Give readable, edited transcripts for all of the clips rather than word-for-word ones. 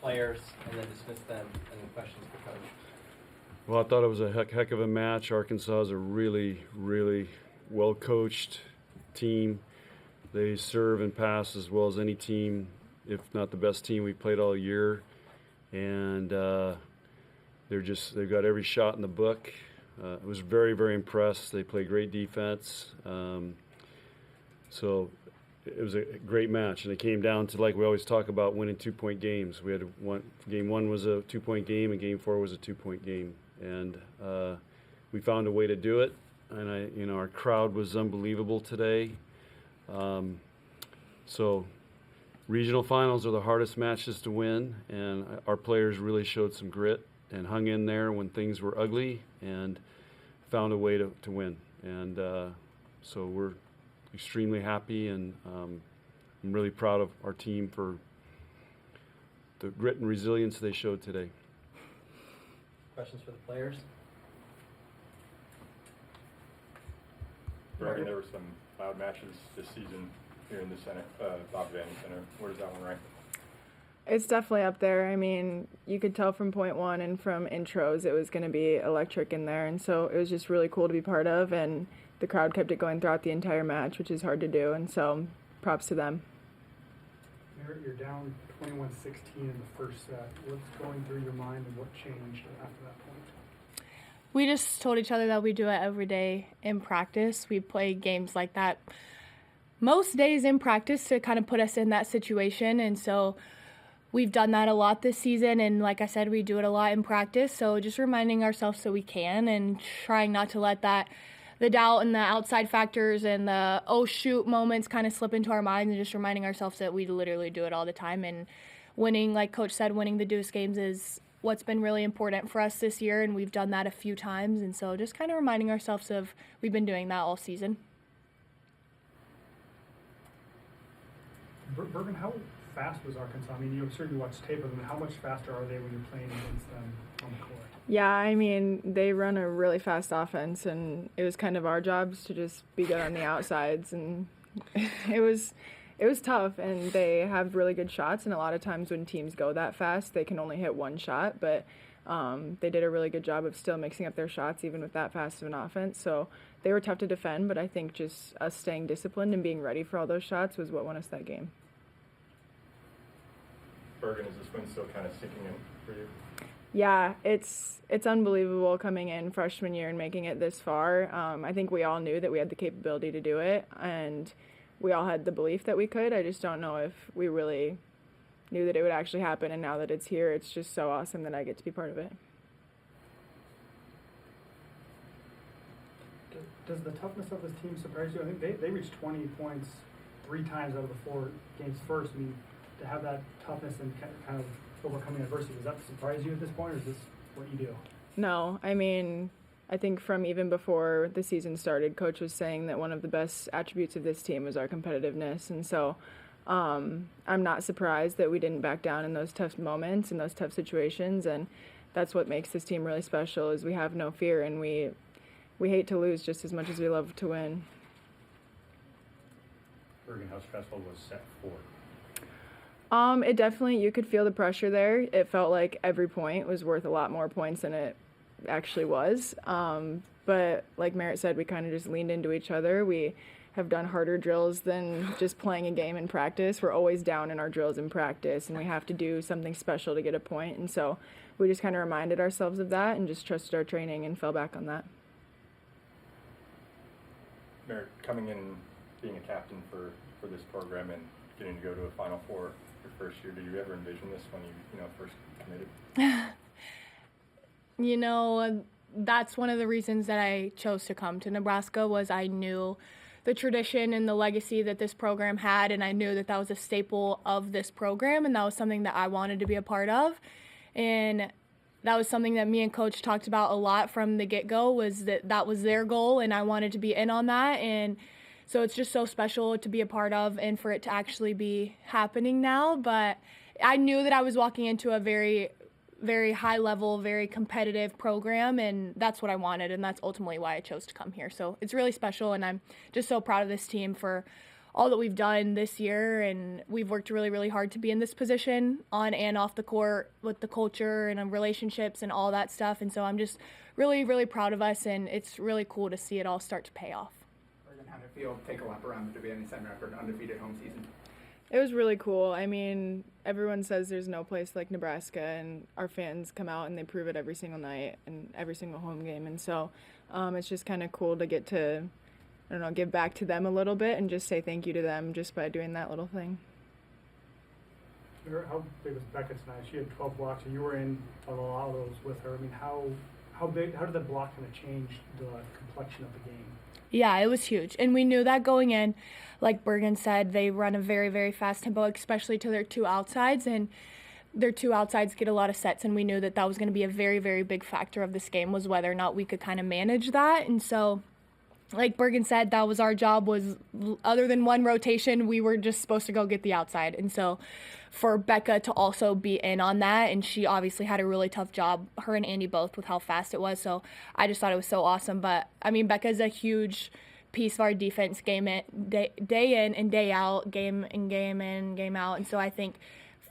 players and then dismiss them, and then questions for Coach. Well, I thought it was a heck of a match. Arkansas is a really, really well-coached team. They serve and pass as well as any team, if not the best team we've played all year. And they've got every shot in the book. I was very, very impressed. They play great defense. So it was a great match, and it came down to, like we always talk about, winning 2-point games. We had game 1 was a 2-point game, and game 4 was a 2-point game, and we found a way to do it. And our crowd was unbelievable today. So regional finals are the hardest matches to win, and our players really showed some grit and hung in there when things were ugly and found a way to win. And so we're extremely happy, and I'm really proud of our team for the grit and resilience they showed today. Questions for the players? Bergen, there were some loud matches this season here in the center, Bob Vandy Center. Where does that one rank? It's definitely up there. I mean, you could tell from point one and from intros it was going to be electric in there, and so it was just really cool to be part of, and the crowd kept it going throughout the entire match, which is hard to do, and so props to them. You're down 21-16 in the first set. What's going through your mind, and what changed after that point? We just told each other that we do it every day in practice. We play games like that most days in practice to kind of put us in that situation, and so we've done that a lot this season, and like I said, we do it a lot in practice, so just reminding ourselves so we can and trying not to let the doubt and the outside factors and the oh shoot moments kind of slip into our minds, and just reminding ourselves that we literally do it all the time. And winning, like Coach said, winning the Deuce games is what's been really important for us this year, and we've done that a few times, and so just kind of reminding ourselves of we've been doing that all season. Bergen, how fast was Arkansas? I mean, you certainly watched tape of them. How much faster are they when you're playing against them on the court? Yeah, I mean, they run a really fast offense, and it was kind of our jobs to just be good on the outsides, and it was tough, and they have really good shots, and a lot of times when teams go that fast, they can only hit one shot, but they did a really good job of still mixing up their shots even with that fast of an offense, so they were tough to defend, but I think just us staying disciplined and being ready for all those shots was what won us that game. Bergen, is this win still kind of sinking in for you? Yeah, it's unbelievable coming in freshman year and making it this far. I think we all knew that we had the capability to do it, and we all had the belief that we could. I just don't know if we really knew that it would actually happen, and now that it's here, it's just so awesome that I get to be part of it. Does the toughness of this team surprise you? I think they reached 20 points 3 times out of the 4 games first. I mean, to have that toughness and kind of overcoming adversity, does that surprise you at this point, or is this what you do? No, I mean, I think from even before the season started, Coach was saying that one of the best attributes of this team was our competitiveness, and so I'm not surprised that we didn't back down in those tough moments and those tough situations, and that's what makes this team really special is we have no fear, and we hate to lose just as much as we love to win. Bergen, how stressful was set 4? It definitely, you could feel the pressure there. It felt like every point was worth a lot more points than it actually was. But like Merritt said, we kind of just leaned into each other. We have done harder drills than just playing a game in practice. We're always down in our drills in practice, and we have to do something special to get a point. And so we just kind of reminded ourselves of that and just trusted our training and fell back on that. Merritt, coming in, being a captain for this program and getting to go to a Final Four your first year, did you ever envision this when you first committed? That's one of the reasons that I chose to come to Nebraska was I knew the tradition and the legacy that this program had, and I knew that that was a staple of this program, and that was something that I wanted to be a part of. And that was something that me and Coach talked about a lot from the get-go, was that was their goal, and I wanted to be in on that. And so it's just so special to be a part of and for it to actually be happening now. But I knew that I was walking into a very, very high level, very competitive program, and that's what I wanted, and that's ultimately why I chose to come here. So it's really special, and I'm just so proud of this team for all that we've done this year, and we've worked really, really hard to be in this position on and off the court with the culture and relationships and all that stuff. And so I'm just really, really proud of us, and it's really cool to see it all start to pay off. How did it feel to take a lap around the Division 7 after an undefeated home season? It was really cool. I mean, everyone says there's no place like Nebraska, and our fans come out and they prove it every single night and every single home game. And so it's just kind of cool to get to, I don't know, give back to them a little bit and just say thank you to them just by doing that little thing. How big was Becca tonight? She had 12 blocks, and you were in a lot of those with her. I mean, how did that block kind of change the complexion of the game? Yeah, it was huge. And we knew that going in. Like Bergen said, they run a very, very fast tempo, especially to their two outsides. And their two outsides get a lot of sets. And we knew that that was going to be a very, very big factor of this game, was whether or not we could kind of manage that. And so, like Bergen said, that was our job. Was other than one rotation, we were just supposed to go get the outside. And so for Becca to also be in on that, and she obviously had a really tough job, her and Andy both, with how fast it was. So I just thought it was so awesome. But I mean, Becca's a huge piece of our defense, day in and day out, game in, game out. And so I think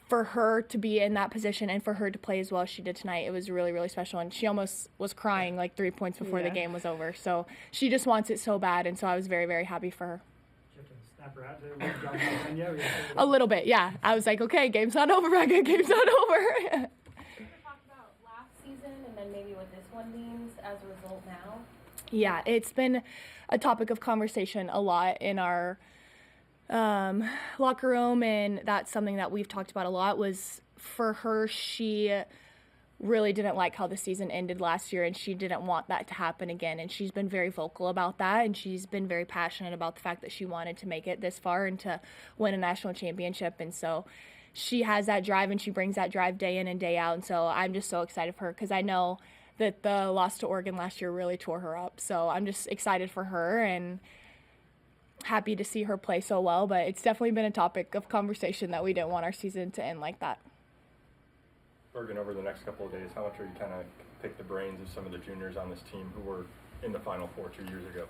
for her to be in that position and for her to play as well as she did tonight, it was really, really special. And she almost was crying like 3 points before the game was over. So she just wants it so bad. And so I was very, very happy for her. A little bit, yeah. I was like, okay, game's not over, Becca. Game's not over. Could you talk about last season and then maybe what this one means as a result now? Yeah, it's been a topic of conversation a lot in our locker room, and that's something that we've talked about a lot. Was for her, she really didn't like how the season ended last year, and she didn't want that to happen again. And she's been very vocal about that, and she's been very passionate about the fact that she wanted to make it this far and to win a national championship. And so she has that drive, and she brings that drive day in and day out. And so I'm just so excited for her, because I know that the loss to Oregon last year really tore her up. So I'm just excited for her and happy to see her play so well. But it's definitely been a topic of conversation that we didn't want our season to end like that. Bergen, over the next couple of days, how much are you kind of pick the brains of some of the juniors on this team who were in the Final Four 2 years ago?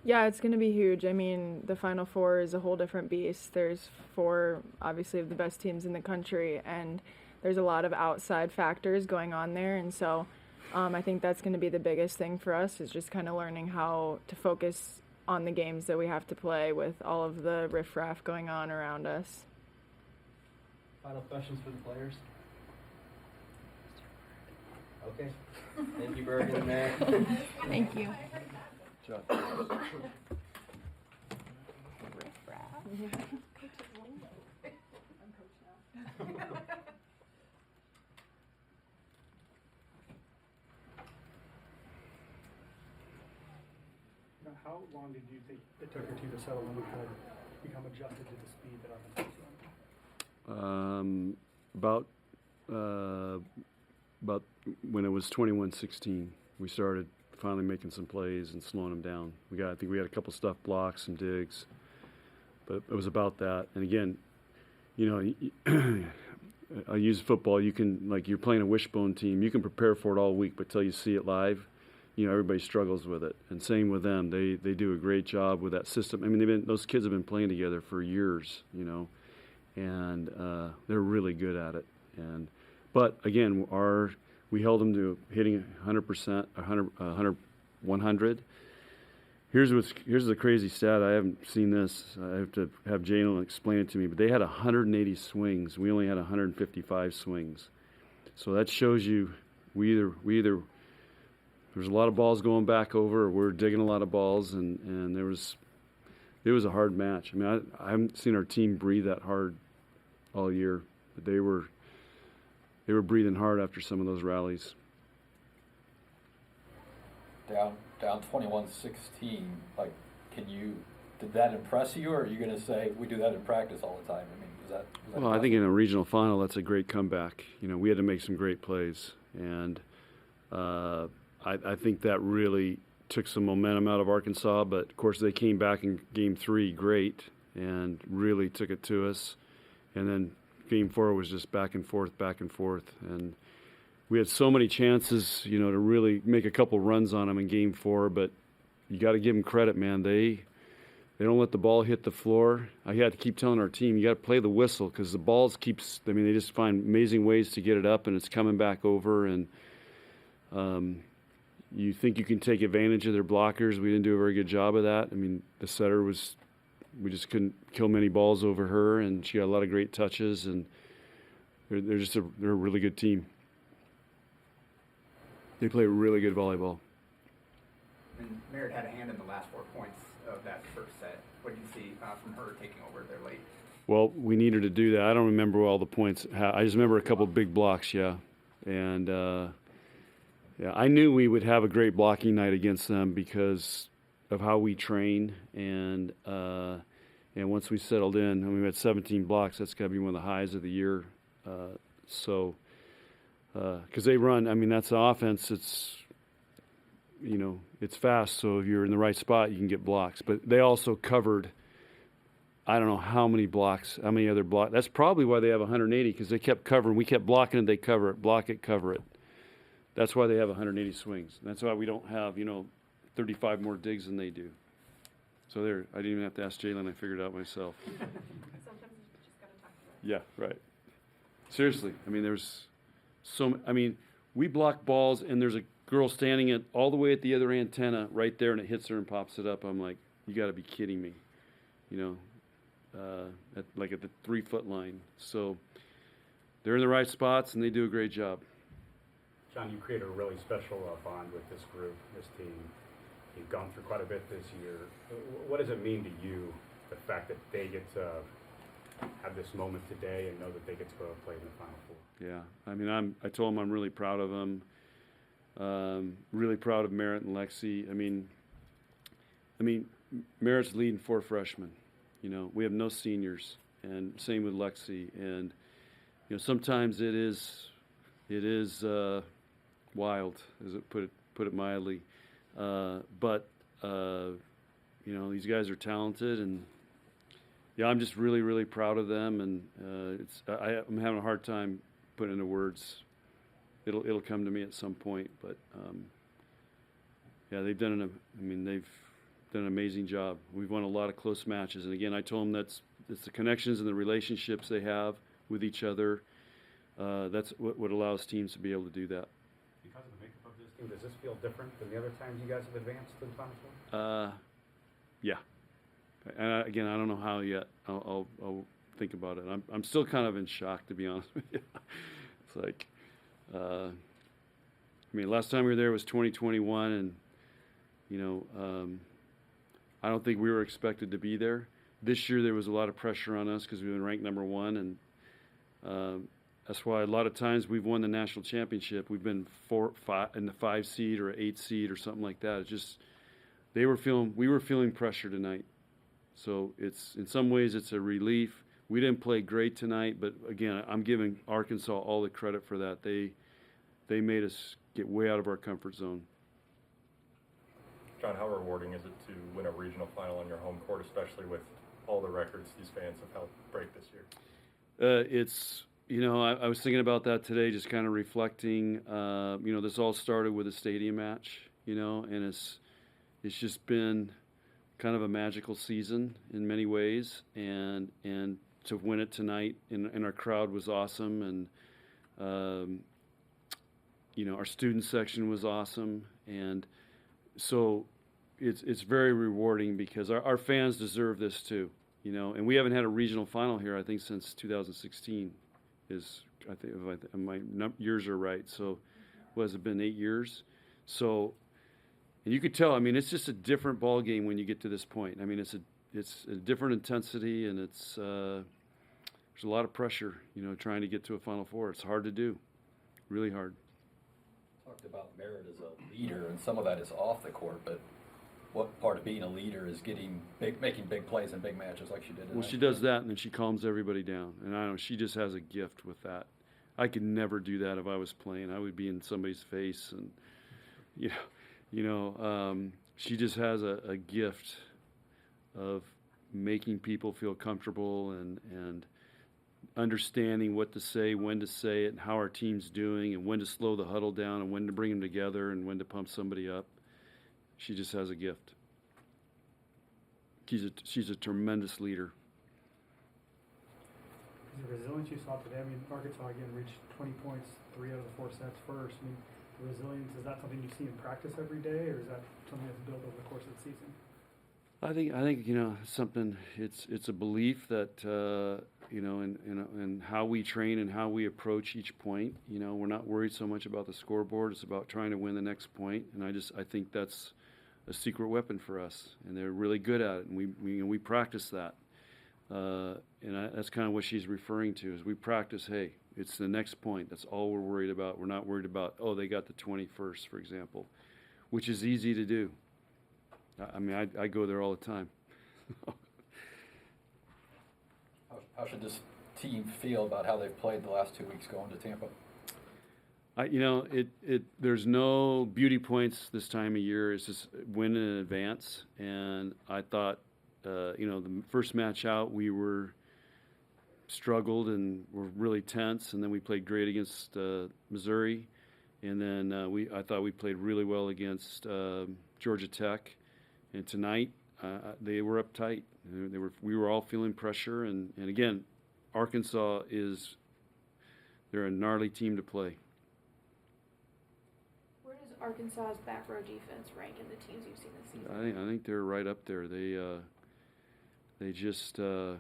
Yeah, it's going to be huge. I mean, the Final Four is a whole different beast. There's 4, obviously, of the best teams in the country, and there's a lot of outside factors going on there. And so I think that's going to be the biggest thing for us, is just kind of learning how to focus on the games that we have to play with all of the riffraff going on around us. Final questions for the players? Okay. Thank you, Bergen and Matt. Thank you. Now, how long did you think it took your team to settle and kind of become adjusted to the speed that offense was on? About when it was 21-16, we started finally making some plays and slowing them down. I think we had a couple stuff blocks, some digs, but it was about that. And again, you know, I use football. You can, like, you're playing a wishbone team. You can prepare for it all week, but till you see it live, you know, everybody struggles with it. And same with them. They do a great job with that system. I mean, those kids have been playing together for years, you know, and they're really good at it. But again, we held them to hitting 100%, 100. Here's the crazy stat. I haven't seen this. I have to have Jalen explain it to me. But they had 180 swings. We only had 155 swings. So that shows you we either there's a lot of balls going back over, or we're digging a lot of balls, and it was a hard match. I mean, I haven't seen our team breathe that hard all year, but they were breathing hard after some of those rallies. Down 21-16, like, did that impress you, or are you going to say we do that in practice all the time? I mean, is that well, I think in a regional final, that's a great comeback. You know, we had to make some great plays, and I think that really took some momentum out of Arkansas, but of course they came back in game 3 great and really took it to us. And then game 4 was just back and forth. And we had so many chances, you know, to really make a couple runs on them in game 4, but you got to give them credit, man. They They don't let the ball hit the floor. I had to keep telling our team, you got to play the whistle because the balls keeps. I mean, they just find amazing ways to get it up, and it's coming back over. And you think you can take advantage of their blockers. We didn't do a very good job of that. I mean, the setter was. We just couldn't kill many balls over her, and she got a lot of great touches. And they're just they're a really good team. They play really good volleyball. And Merritt had a hand in the last 4 points of that first set. What did you see from her taking over there late? Well, we need her to do that. I don't remember all the points. I just remember a couple big blocks, yeah. And yeah, I knew we would have a great blocking night against them because of how we train. And once we settled in, and we had 17 blocks, that's got to be one of the highs of the year. Because they run, I mean, that's the offense. It's, you know, it's fast. So if you're in the right spot, you can get blocks. But they also covered, I don't know how many blocks, how many other blocks. That's probably why they have 180, because they kept covering. We kept blocking it, they cover it, block it, cover it. That's why they have 180 swings. That's why we don't have, 35 more digs than they do. So there, I didn't even have to ask Jalen. I figured it out myself. Sometimes you just gotta talk to Yeah, right. Seriously, I mean, we block balls, and there's a girl standing all the way at the other antenna right there, and it hits her and pops it up. I'm like, you got to be kidding me, at the 3-foot line. So they're in the right spots, and they do a great job. John, you created a really special bond with this group, this team. You've gone through quite a bit this year. What does it mean to you, the fact that they get to have this moment today and know that they get to go play in the Final Four? Yeah, I mean, I told them I'm really proud of them. Really proud of Merritt and Lexi. I mean, Merritt's leading 4 freshmen. We have no seniors, and same with Lexi. And sometimes it is wild, as it put it mildly. But these guys are talented, and yeah, I'm just really, really proud of them. And I'm having a hard time putting into words. It'll come to me at some point, but yeah, they've done an amazing job. We've won a lot of close matches, and again, I told them it's the connections and the relationships they have with each other. That's what allows teams to be able to do that. Because of the makeup of this team, does this feel different than the other times you guys have advanced to the Final Four? Yeah. And again, I don't know how yet. I'll think about it. I'm still kind of in shock, to be honest with you. It's like, last time we were there was 2021, and I don't think we were expected to be there. This year there was a lot of pressure on us because we've been ranked number 1, and that's why a lot of times we've won the national championship. We've been 4, 5 in the 5 seed or 8 seed or something like that. It's just we were feeling pressure tonight. So in some ways it's a relief. We didn't play great tonight, but again, I'm giving Arkansas all the credit for that. They made us get way out of our comfort zone. John, how rewarding is it to win a regional final on your home court, especially with all the records these fans have helped break this year? I was thinking about that today, just kind of reflecting. This all started with a stadium match, and it's just been kind of a magical season in many ways, and to win it tonight, and our crowd was awesome, and our student section was awesome, and so it's very rewarding because our fans deserve this too, and we haven't had a regional final here, I think, since 2016. I think if my years are right. So, what has it been, 8 years? So, and you could tell. It's just a different ball game when you get to this point. It's a different intensity, and there's a lot of pressure. Trying to get to a Final Four. It's hard to do, really hard. Talked about Merritt as a leader, and some of that is off the court. But what part of being a leader is making big plays in big matches like she did tonight? Well, she does that, and then she calms everybody down. And I know she just has a gift with that. I could never do that if I was playing. I would be in somebody's face, and she just has a gift of making people feel comfortable and understanding what to say, when to say it, and how our team's doing, and when to slow the huddle down, and when to bring them together, and when to pump somebody up. She just has a gift. she's a tremendous leader. The resilience you saw today, I mean, Arkansas again reached 20 points, 3 out of the 4 sets first. I mean, the resilience, is that something you see in practice every day, or is that something that's built over the course of the season? I think something. It's a belief that in how we train and how we approach each point. We're not worried so much about the scoreboard. It's about trying to win the next point, and I think that's a secret weapon for us, and they're really good at it, and we practice that. That's kind of what she's referring to. Is we practice. Hey, it's the next point. That's all we're worried about. We're not worried about they got the 21st, for example, which is easy to do. I mean, I go there all the time. How should this team feel about how they've played the last 2 weeks going to Tampa? There's no beauty points this time of year. It's just win in advance. And I thought, the first match out, we struggled and were really tense. And then we played great against Missouri. And then I thought we played really well against Georgia Tech. And tonight, they were uptight. We were all feeling pressure. And again, Arkansas they're a gnarly team to play. Where does Arkansas's back row defense rank in the teams you've seen this season? I think they're right up there. They just, they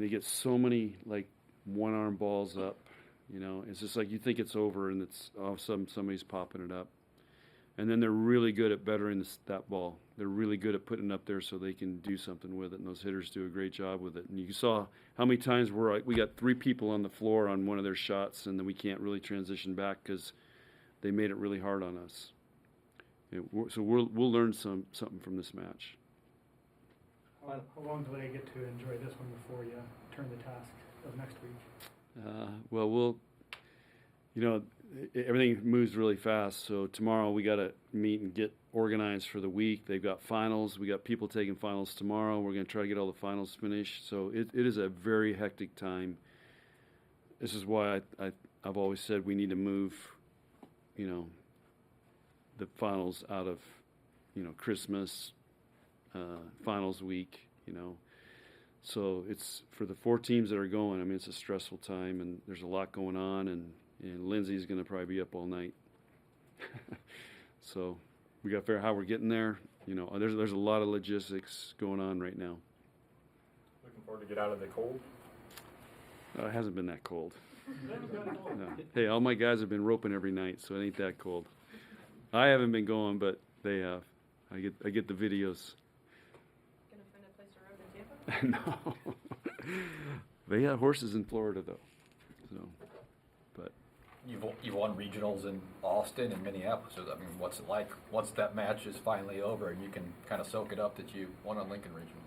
get so many one-arm balls up. It's just like you think it's over, and it's all of a sudden somebody's popping it up. And then they're really good at bettering that ball. They're really good at putting it up there so they can do something with it, and those hitters do a great job with it. And you saw how many times we got 3 people on the floor on one of their shots, and then we can't really transition back because they made it really hard on us. So we'll learn something from this match. How long do they get to enjoy this one before you turn the task of next week? Everything moves really fast. So tomorrow we got to meet and get organized for the week. They've got finals. We got people taking finals tomorrow. We're going to try to get all the finals finished. So it is a very hectic time. This is why I've always said we need to move, the finals out of, Christmas, finals week, So it's for the 4 teams that are going. It's a stressful time, and there's a lot going on, and Lindsay's going to probably be up all night. So we got to figure out how we're getting there. There's a lot of logistics going on right now. Looking forward to get out of the cold. It hasn't been that cold. No. Hey, all my guys have been roping every night, so it ain't that cold. I haven't been going, but they have. I get the videos. Gonna find a place to rope in Tampa? No. They got horses in Florida, though. So, but You've won regionals in Austin and Minneapolis. So, what's it like once that match is finally over and you can kind of soak it up that you won on Lincoln Regional?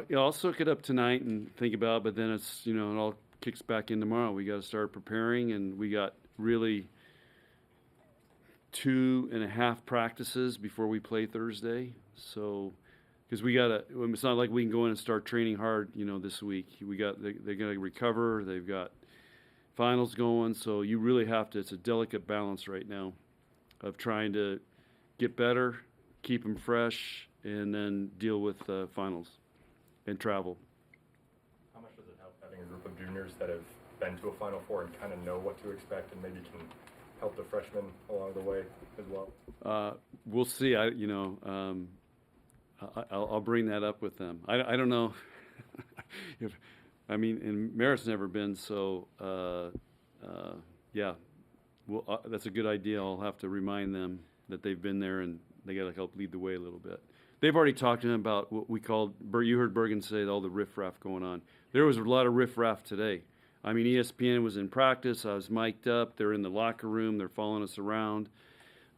Yeah, I'll soak it up tonight and think about it, but then it's, it all kicks back in tomorrow. We got to start preparing, and we got really 2.5 practices before we play Thursday. So, because it's not like we can go in and start training hard, this week. They're going to recover. They've got finals going. So you really have to, it's a delicate balance right now of trying to get better, keep them fresh, and then deal with finals and travel. How much does it help having a group of juniors that have been to a Final Four and kind of know what to expect, and maybe can help the freshmen along the way as well? We'll see. I'll bring that up with them. I don't know. And Merritt's never been, so yeah. Well, that's a good idea. I'll have to remind them that they've been there, and they got to help lead the way a little bit. They've already talked to him about what we called, you heard Bergen say all the riffraff going on. There was a lot of riffraff today. ESPN was in practice. I was mic'd up. They're in the locker room. They're following us around.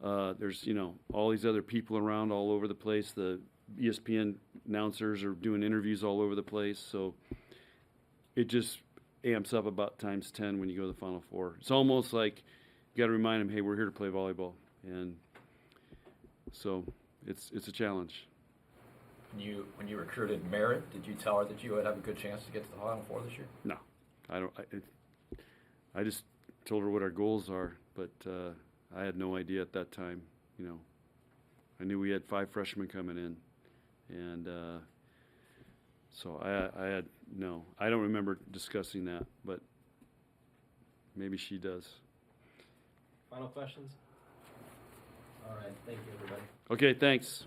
There's, all these other people around all over the place. The ESPN announcers are doing interviews all over the place. So it just amps up about times 10 when you go to the Final Four. It's almost like you got to remind them, hey, we're here to play volleyball. And so it's a challenge. When you recruited Merritt, did you tell her that you would have a good chance to get to the Final Four this year? No, I don't. I just told her what our goals are, but I had no idea at that time. I knew we had 5 freshmen coming in, And so I don't remember discussing that, but maybe she does. Final questions? All right, thank you, everybody. Okay, thanks.